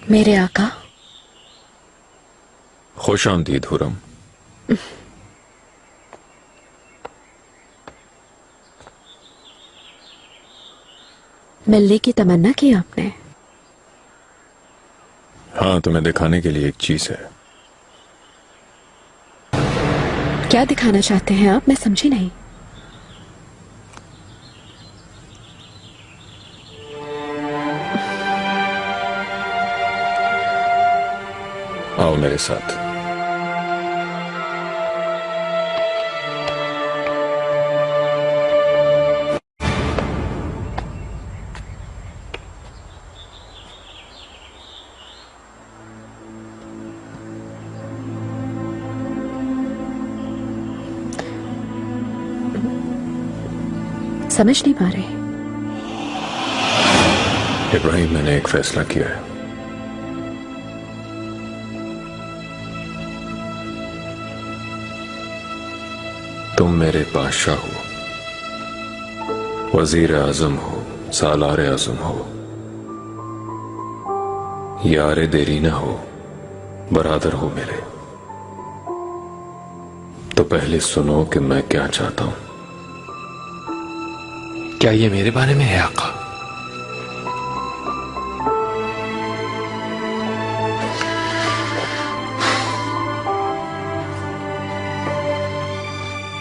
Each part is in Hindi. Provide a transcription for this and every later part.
मेरे आका। खुश आमदीद हुरम। मिलने की तमन्ना की आपने? हाँ, तुम्हें दिखाने के लिए एक चीज है। क्या दिखाना चाहते हैं आप? मैं समझी नहीं। आओ मेरे साथ। समझ नहीं पा रहे। इब्राहिम, मैंने एक फैसला किया है। तुम मेरे बादशाह हो, वजीर आजम हो, सालार आजम हो, यारे देरीना हो, बरादर हो मेरे। तो पहले सुनो कि मैं क्या चाहता हूं। क्या ये मेरे बारे में है आका?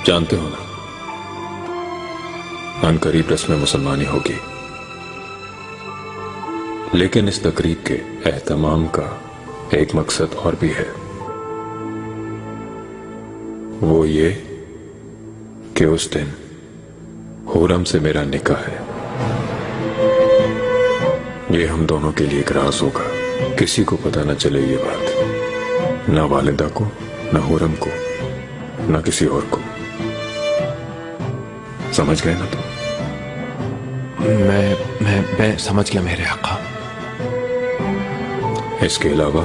जानते हो ना, अनकरीब रस्म मुसलमानी होगी, लेकिन इस तकरीब के एहतमाम का एक मकसद और भी है। वो ये कि उस दिन हुरम से मेरा निकाह है। ये हम दोनों के लिए एक राज होगा, किसी को पता न चले ये बात, ना वालिदा को, ना हुरम को, ना किसी और को। समझ गए ना तुम? मैं समझ गया मेरे आका। इसके अलावा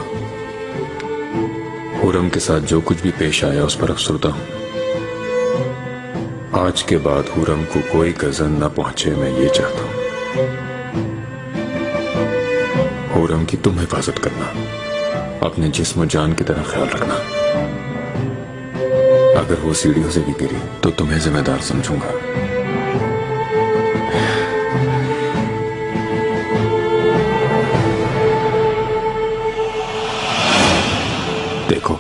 हुरम के साथ जो कुछ भी पेश आया उस पर अफसरदा हूं। आज के बाद हुरम को कोई गजन ना पहुंचे, मैं ये चाहता हूं। हुरम की तुम हिफाजत करना, अपने जिस्म जान की तरह ख्याल रखना। अगर वो सीढ़ियों से भी गिरी तो तुम्हें जिम्मेदार समझूंगा। देखो,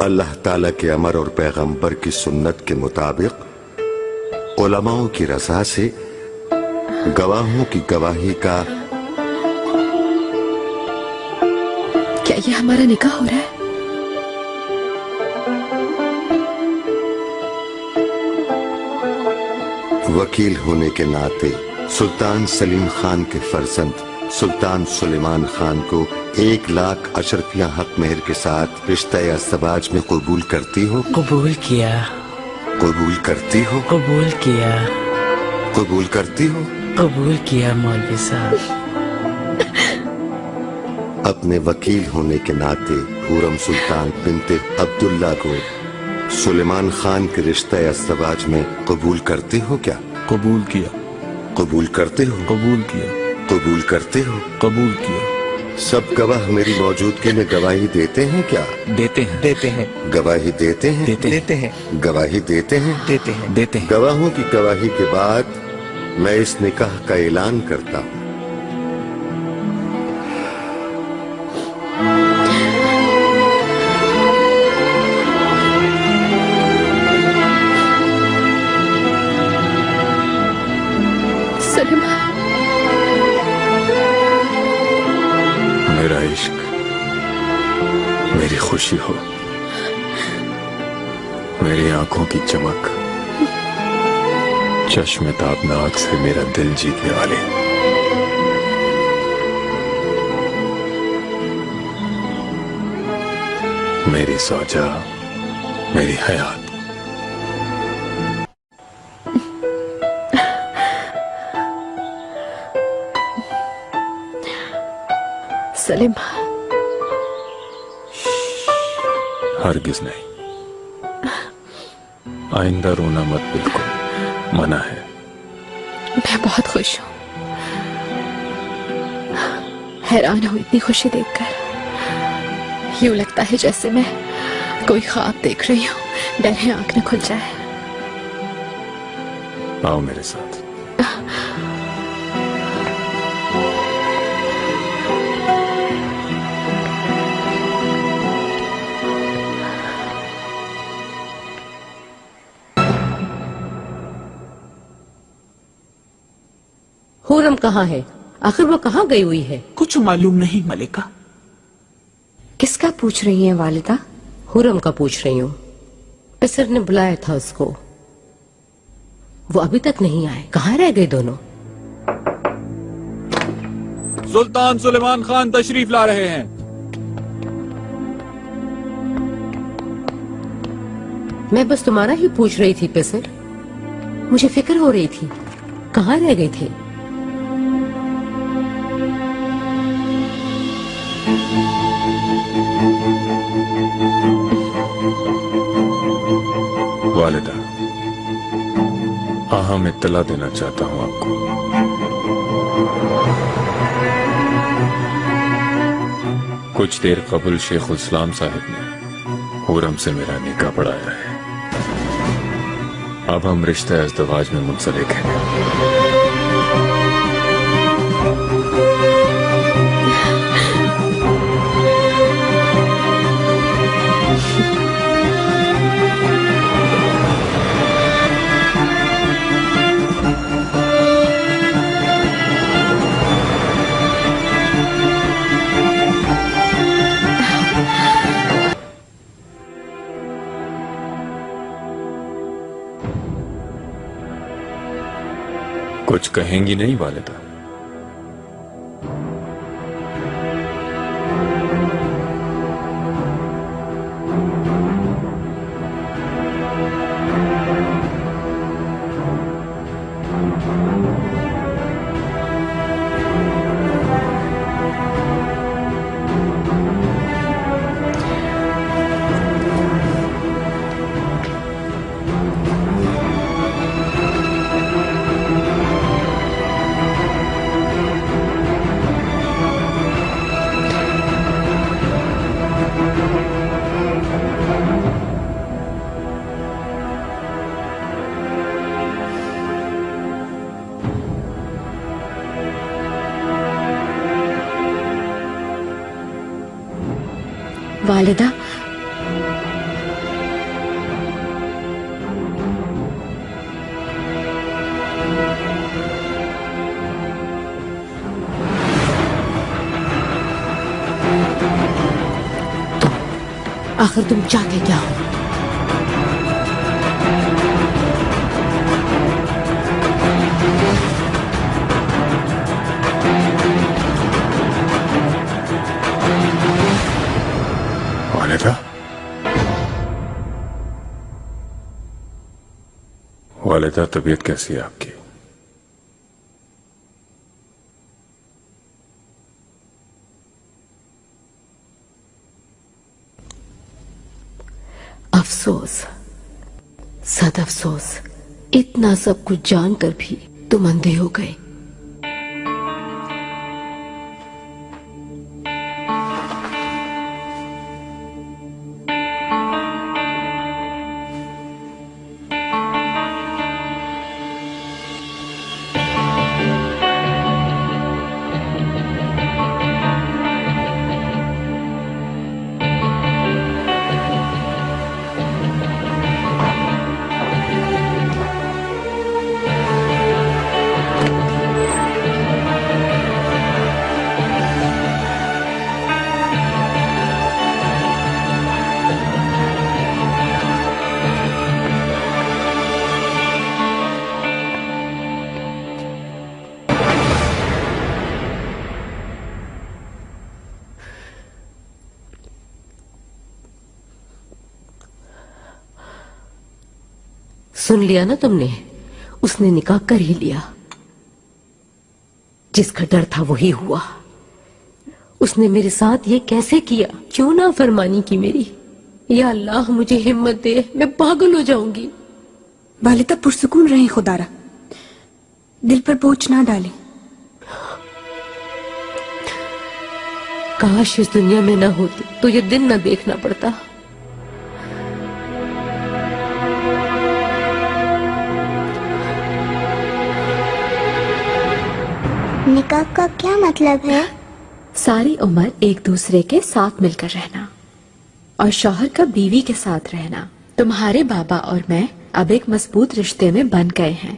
अल्लाह ताला के अमर और पैगंबर की सुन्नत के मुताबिक उलमाओं की रज़ा से गवाहों की गवाही का। क्या ये हमारा निकाह हो रहा है? वकील होने के नाते सुल्तान सलीम खान के फर्जंद सुल्तान सुलेमान खान को 1 लाख अशरफिया हक मेहर के साथ रिश्ता अज़दवाज में कबूल करती हो? कबूल किया। कबूल करती हो? कबूल किया। कबूल करती हो? कबूल किया मौलवी साहब। अपने वकील होने के नाते हुरम सुल्तान बिनते अब्दुल्ला को सुलेमान खान के रिश्ता अज़दवाज में कबूल करते हो क्या? कबूल किया। कबूल करते हो? कबूल किया। कबूल करते हो? कबूल किया। सब गवाह मेरी मौजूदगी में गवाही देते हैं क्या? देते हैं। देते हैं। गवाही देते हैं? देते हैं। गवाही देते हैं? देते हैं। देते हैं। गवाहों की गवाही के बाद मैं इस निकाह का ऐलान करता हूं। मेरा इश्क मेरी खुशी हो, मेरी आंखों की चमक, चश्मे ताबनाक से मेरा दिल जीतने वाले। मेरी सौजा, मेरी हयात। सलीम, हरगिज नहीं। आइंदा रोना मत, बिल्कुल मना है। मैं बहुत खुश हूँ। हैरान हूँ इतनी खुशी देखकर। यूं लगता है जैसे मैं कोई ख्वाब देख रही हूँ। डर है आंख न खुल जाए। आओ मेरे साथ। हुरम कहाँ है? आखिर वो कहाँ गई हुई है? कुछ मालूम नहीं मलिका। किसका पूछ रही हैं वालिदा? हुरम का पूछ रही हूँ। पिसर ने बुलाया था उसको, वो अभी तक नहीं आए। कहाँ रह गए दोनों? सुल्तान सुलेमान खान तशरीफ ला रहे हैं। मैं बस तुम्हारा ही पूछ रही थी पिसर। मुझे फिक्र हो रही थी, कहाँ रह गए थे? वालिदा, अहम इत्तला देना चाहता हूं आपको। कुछ देर कबल शेख इस्लाम साहिब ने हुरम से मेरा निकाह पढ़ाया है। अब हम रिश्ते अज़दवाज में मुंसलिक हैं। कुछ कहेंगी नहीं वालिदा? वालिदा, आखिर तुम चाहते क्या हो? वालिदा, वालिदा तबीयत कैसी है आपकी? अफसोस, सद अफसोस, इतना सब कुछ जानकर भी तुम अंधे हो गए। सुन लिया ना तुमने? उसने निकाह कर ही लिया। जिसका डर था वही हुआ। उसने मेरे साथ ये कैसे किया? क्यों ना फरमानी की मेरी? या अल्लाह मुझे हिम्मत दे, मैं पागल हो जाऊंगी। वालिदा पुरसुकून रही खुदारा। दिल पर बोझ ना डालें। काश इस दुनिया में न होती तो ये दिन न देखना पड़ता। निकाह का क्या मतलब है? सारी उम्र एक दूसरे के साथ मिलकर रहना और शौहर का बीवी के साथ रहना। तुम्हारे बाबा और मैं अब एक मजबूत रिश्ते में बन गए हैं,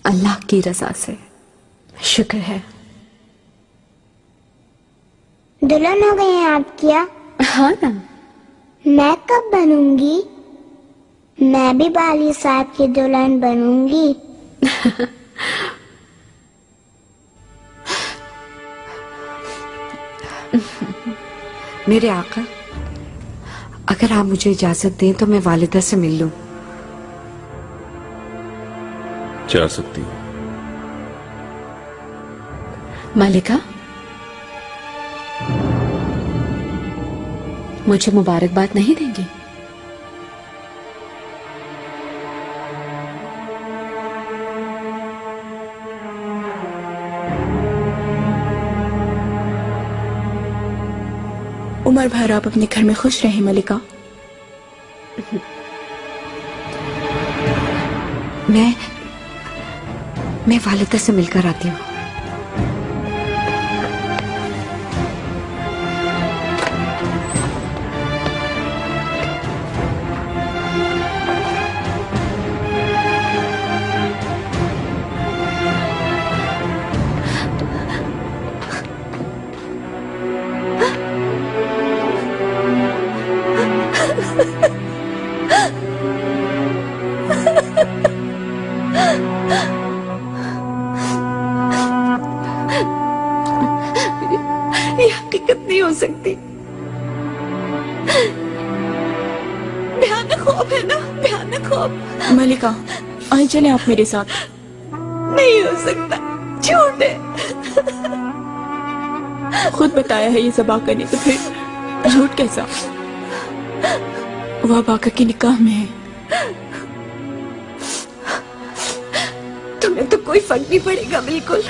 अल्लाह की रजा से। शुक्र है। दुल्हन हो गई हैं आप क्या? हाँ ना। मैं कब बनूंगी? मैं भी बाली साहब की दुल्हन बनूंगी। मेरे आका, अगर आप मुझे इजाजत दें तो मैं वालिदा से मिल लूं। जा सकती हूँ। मालिका, मुझे मुबारकबाद नहीं देंगी? उमर भर आप अपने घर में खुश रहें मलिका। मैं वालिदा से मिलकर आती हूँ। ये हकीकत नहीं हो सकती। भयानक ख्वाब है ना, भयानक ख्वाब। मलिका, आइए चले आप मेरे साथ। नहीं हो सकता, झूठ है। खुद बताया है ये सब आका ने, तो फिर झूठ कैसा? वो अब आका के निकाह में है। तुम्हें तो कोई फर्क नहीं पड़ेगा बिल्कुल।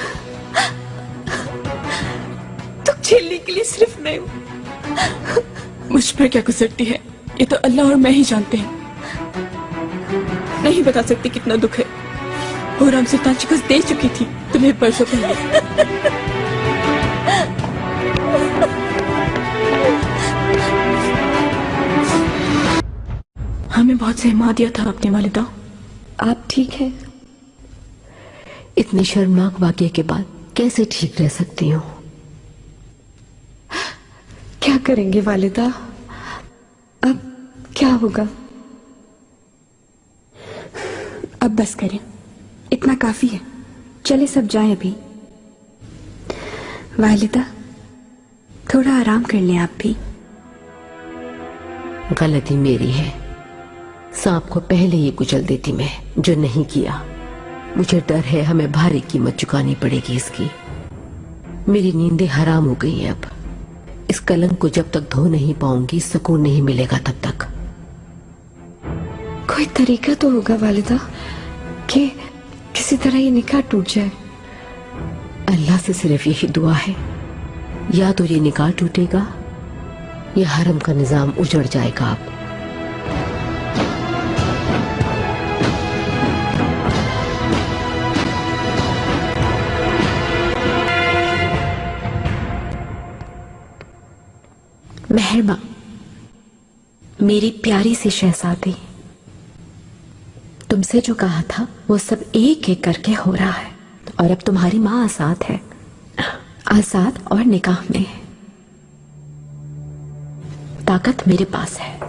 तुम झेलने के लिए सिर्फ मैं हूं। मुझ पर क्या गुजरती है ये तो अल्लाह और मैं ही जानते हैं। नहीं बता सकती कितना दुख है। हुर्रम सुल्तान शिकस्त दे चुकी थी तुम्हें परसों पहले। हमें बहुत सहमा दिया था अपने वालिदा। आप ठीक है? इतनी शर्मनाक वाकये के बाद कैसे ठीक रह सकती हूँ? क्या करेंगे वालिदा? अब क्या होगा? अब बस करें, इतना काफी है। चले सब जाएं अभी। वालिदा, थोड़ा आराम कर लें आप भी। गलती मेरी है। सांप को पहले ही कुचल देती मैं, जो नहीं किया। मुझे डर है हमें भारी कीमत चुकानी पड़ेगी इसकी। मेरी नींदें हराम हो गई हैं अब। इस कलंक को जब तक धो नहीं पाऊंगी सुकून नहीं मिलेगा तब तक। कोई तरीका तो होगा वालिदा कि किसी तरह ये निकाह टूट जाए। अल्लाह से सिर्फ यही दुआ है, या तो ये निकाह टूटेगा या हरम का निजाम उजड़ जाएगा। अब मेहरबा, मेरी प्यारी सी शहजादी, तुमसे जो कहा था वो सब एक एक करके हो रहा है। और अब तुम्हारी माँ आजाद है, आजाद और निकाह में। ताकत मेरे पास है।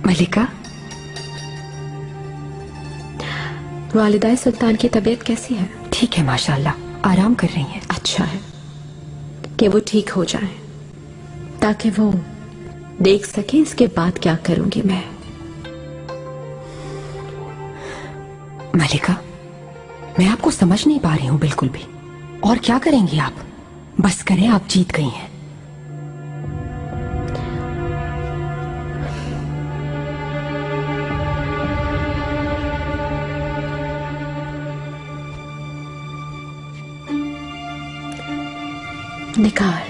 मलिका, वालिदा सुल्तान की तबीयत कैसी है? ठीक है माशाल्लाह, आराम कर रही हैं। अच्छा है कि वो ठीक हो जाए, ताकि वो देख सके इसके बाद क्या करूंगी मैं। मलिका, मैं आपको समझ नहीं पा रही हूं बिल्कुल भी। और क्या करेंगी आप? बस करें, आप जीत गई हैं। निकार,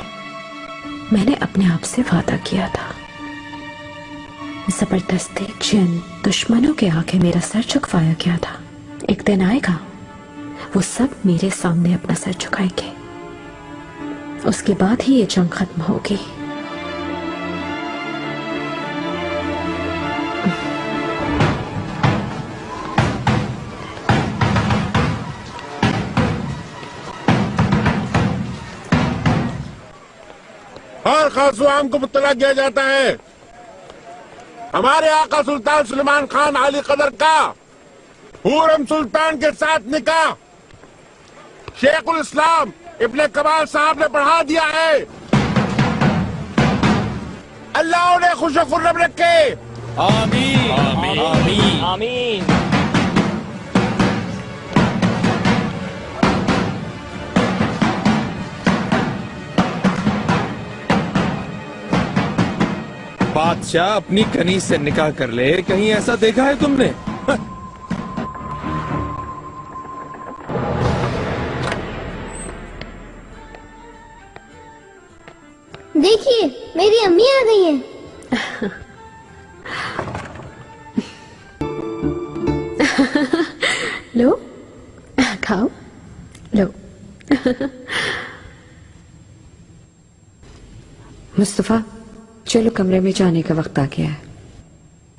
मैंने अपने आप से वादा किया था, जबरदस्ती जिन दुश्मनों के आगे मेरा सर झुकवाया गया था, एक दिन आएगा वो सब मेरे सामने अपना सर झुकाएंगे। उसके बाद ही ये जंग खत्म होगी। हर खास आम को मुत्तला किया जाता है हमारे आका सुल्तान सुलेमान खान अली कदर का हुरम सुल्तान के साथ निकाह शेखुल इस्लाम इब्ने कमाल साहब ने बढ़ा दिया है। अल्लाह उन्हें खुश खुर्रम रखे। आमीन आमीन आमीन आमीन। बादशाह अपनी कनीज से निकाह कर ले, कहीं ऐसा देखा है तुमने? देखिए मेरी अम्मी आ गई हैं। लो खाओ लो। मुस्तफा चलो कमरे में जाने का वक्त आ गया है।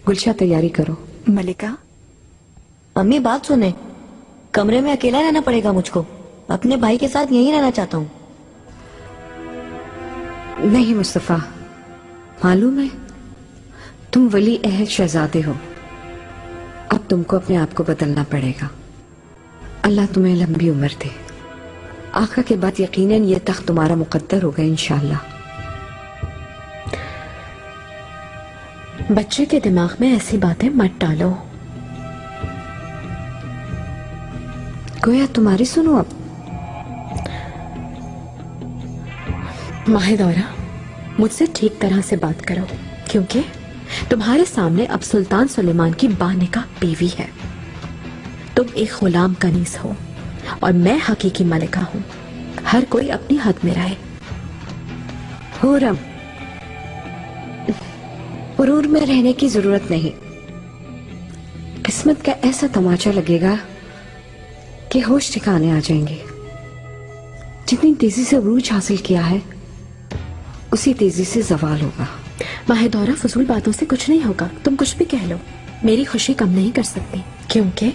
गुलशा तैयारी करो। मलिका, अम्मी बात सुने, कमरे में अकेला रहना पड़ेगा मुझको। अपने भाई के साथ यहीं रहना चाहता हूँ। नहीं मुस्तफा, मालूम है तुम वली अहद शहजादे हो, अब तुमको अपने आप को बदलना पड़ेगा। अल्लाह तुम्हें लंबी उम्र दे। आका के बाद यकीनन ये तख्त तुम्हारा मुकद्दर होगा इंशाअल्लाह। बच्चे के दिमाग में ऐसी बातें मत डालो। गोया तुम्हारी सुनो। अब माहिदौरा, मुझसे ठीक तरह से बात करो, क्योंकि तुम्हारे सामने अब सुल्तान सुलेमान की बानिका बीवी है। तुम एक गुलाम कनीज हो और मैं हकीकी मलिका हूँ। हर कोई अपनी हद में रहे। हुरम, गुरूर में रहने की जरूरत नहीं। किस्मत का ऐसा तमाचा लगेगा कि होश ठिकाने आ जाएंगे। जितनी तेजी से उरूज हासिल किया है उसी तेजी से जवाल होगा। माहिदौरा, फजूल बातों से कुछ नहीं होगा। तुम कुछ भी कह लो, मेरी खुशी कम नहीं कर सकती, क्योंकि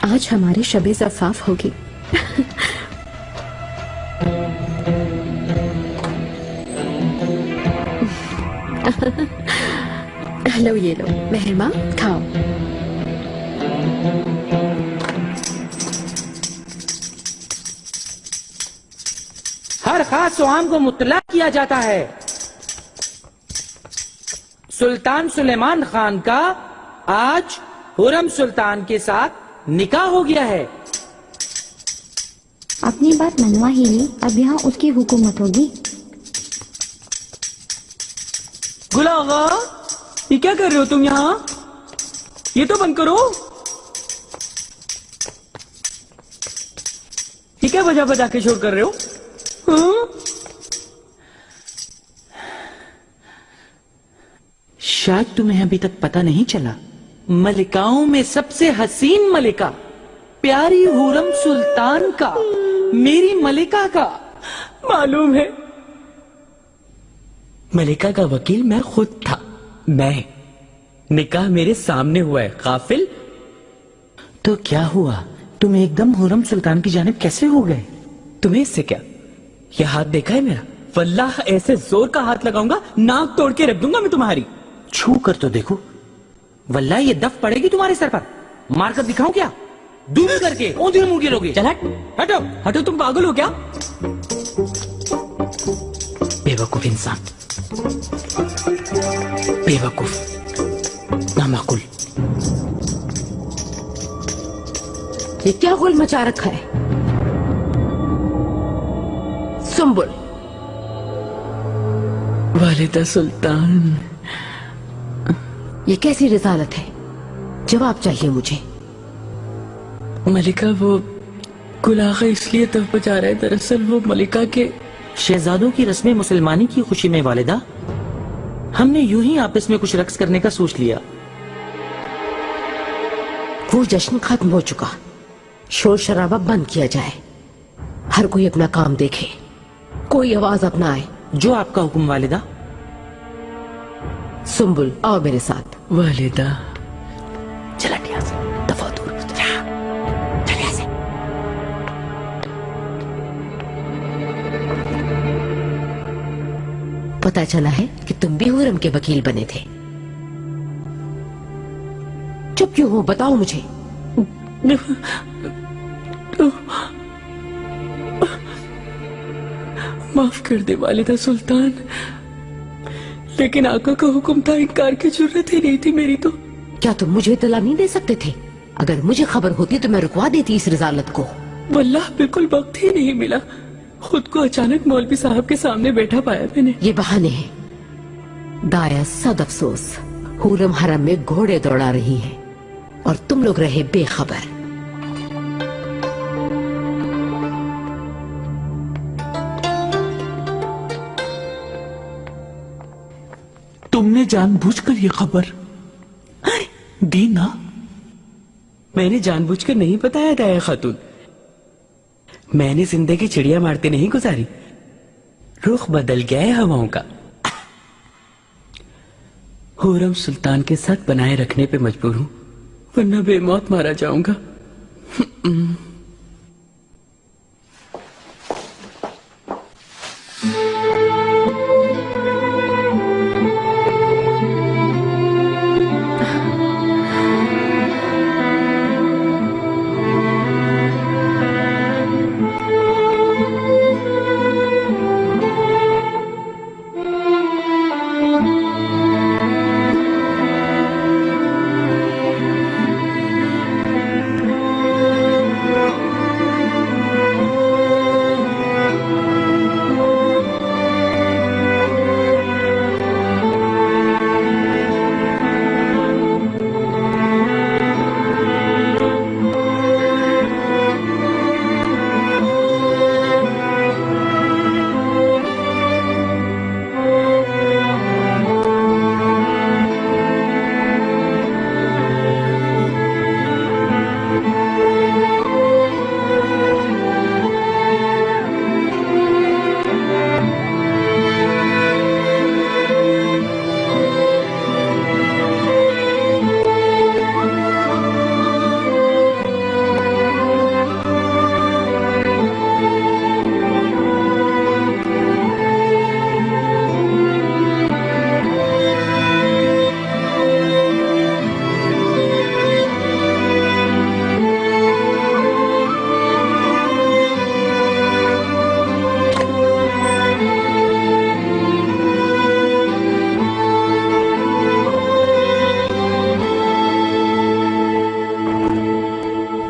आज हमारी शबे ज़फ़ाफ़ होगी। लो ये लो मेहरमा, खाओ। हर खास आम को मुतला किया जाता है। सुल्तान सुलेमान खान का आज हुरम सुल्तान के साथ निकाह हो गया है। अपनी बात मनवा ही ली, अब यहाँ उसकी हुकूमत होगी। गुलागा, ये क्या कर रहे हो तुम यहाँ? ये तो बंद करो। ये क्या बजा बजा के शोर कर रहे हो? शायद तुम्हें अभी तक पता नहीं चला, मलिकाओं में सबसे हसीन मलिका प्यारी हुरम सुल्तान का, मेरी मलिका का, मालूम है मलिका का वकील मैं खुद था। मैं, निकाह मेरे सामने हुआ है। काफिल, तो क्या हुआ? तुम एकदम हुरम सुल्तान की जानिब कैसे हो गए? तुम्हें इससे क्या? यह हाथ देखा है मेरा? वल्लाह ऐसे जोर का हाथ लगाऊंगा नाक तोड़ के रख दूंगा मैं तुम्हारी। छू कर तो देखो, वल्लाह ये दफ पड़ेगी तुम्हारे सर पर। मार कर दिखाऊं क्या? दूर करके ऊंधे मुंह के लोगे। चल हट, हटो हटो, तुम पागल हो क्या? बेवकूफ इंसान, बेवकूफ, नामाकुल। ये क्या गुल मचा रखा है? सुंबुल। वालिदा सुल्तान, ये कैसी रिसालत है? जवाब चाहिए मुझे। मलिका, वो गुलागा इसलिए तब बजा रहे, दरअसल वो मलिका के शहजादों की रस्में मुसलमानी की खुशी में वालिदा, हमने यूं ही आपस में कुछ रक्स करने का सोच लिया। वो जश्न खत्म हो चुका, शोर शराबा बंद किया जाए, हर कोई अपना काम देखे, कोई आवाज अपनाए। जो आपका हुक्म वालिदा। सुम्बुल आओ मेरे साथ। वालिदा चल हटिया से, दफा दूर चल यहाँ से। पता चला है कि तुम भी हुरम के वकील बने थे। चुप क्यों हो, बताओ मुझे। माफ कर दे वालिदा सुल्तान, लेकिन आका का हुक्म था, इनकार की जरूरत ही नहीं थी मेरी तो। क्या तुम मुझे इत्तला नहीं दे सकते थे? अगर मुझे खबर होती तो मैं रुकवा देती इस रिजालत को। वल्लाह बिल्कुल वक्त ही नहीं मिला, खुद को अचानक मौलवी साहब के सामने बैठा पाया मैंने। ये बहाने हैं। दाया सद अफसोस, हुरम हरम में घोड़े दौड़ा रही है और तुम लोग रहे बेखबर। तुमने जानबूझकर ये खबर दी ना? मैंने जानबूझकर नहीं बताया दाया खातून, मैंने जिंदगी चिड़िया मारते नहीं गुजारी, रुख बदल गया है हवाओं का। हुरम सुल्तान के साथ बनाए रखने पे मजबूर हूं, वरना बेमौत मारा जाऊंगा।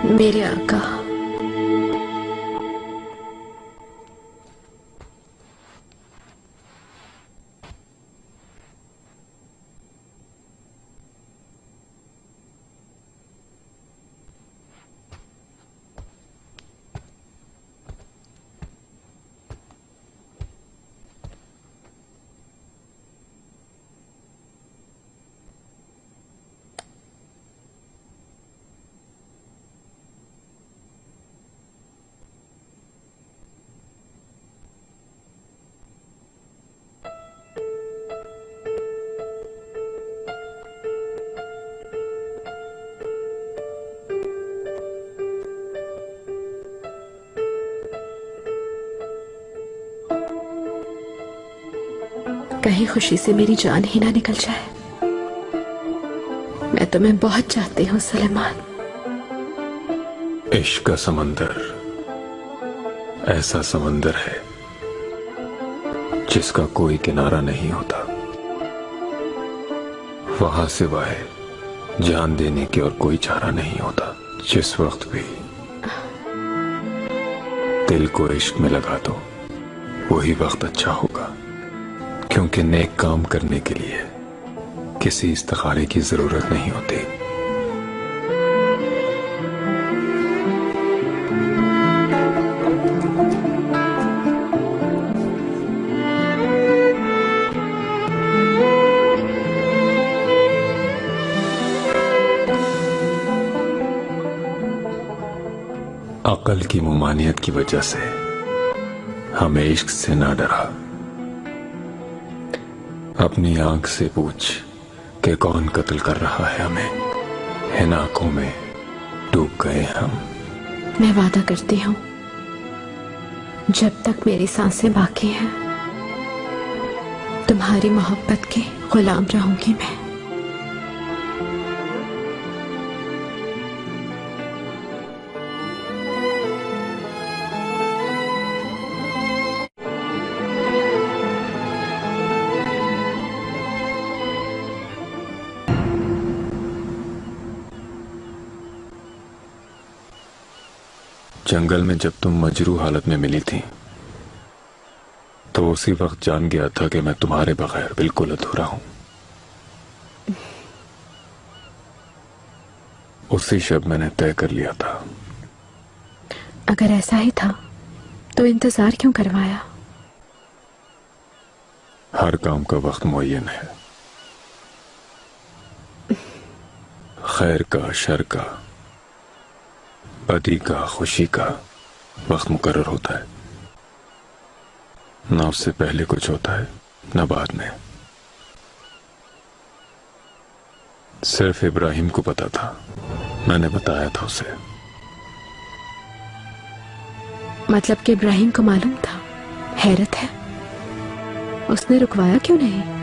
मेरे आका, कहीं खुशी से मेरी जान ही ना निकल जाए। मैं तुम्हें बहुत चाहती हूँ सुलेमान। इश्क का समंदर ऐसा समंदर है जिसका कोई किनारा नहीं होता। वहां सिवाय जान देने की और कोई चारा नहीं होता। जिस वक्त भी दिल को इश्क में लगा दो वही वक्त अच्छा होगा, क्योंकि नेक काम करने के लिए किसी इस्तिखारे की जरूरत नहीं होती। अकल की मुमानियत की वजह से हमें इश्क से ना डरा। अपनी आंख से पूछ कि कौन कत्ल कर रहा है हमें। इन आंखों में डूब गए हम। मैं वादा करती हूँ जब तक मेरी सांसें बाकी हैं तुम्हारी मोहब्बत के गुलाम रहूंगी मैं। जंगल में जब तुम मजरू हालत में मिली थी तो उसी वक्त जान गया था कि मैं तुम्हारे बगैर बिल्कुल अधूरा हूं। उसी शब मैंने तय कर लिया था। अगर ऐसा ही था तो इंतजार क्यों करवाया? हर काम का वक्त मुअय्यन है। खैर का, शर का, बदी का, खुशी का वक्त मुकर्रर होता है। ना उससे पहले कुछ होता है ना बाद में। सिर्फ इब्राहिम को पता था, मैंने बताया था उसे। मतलब कि इब्राहिम को मालूम था? हैरत है, उसने रुकवाया क्यों नहीं?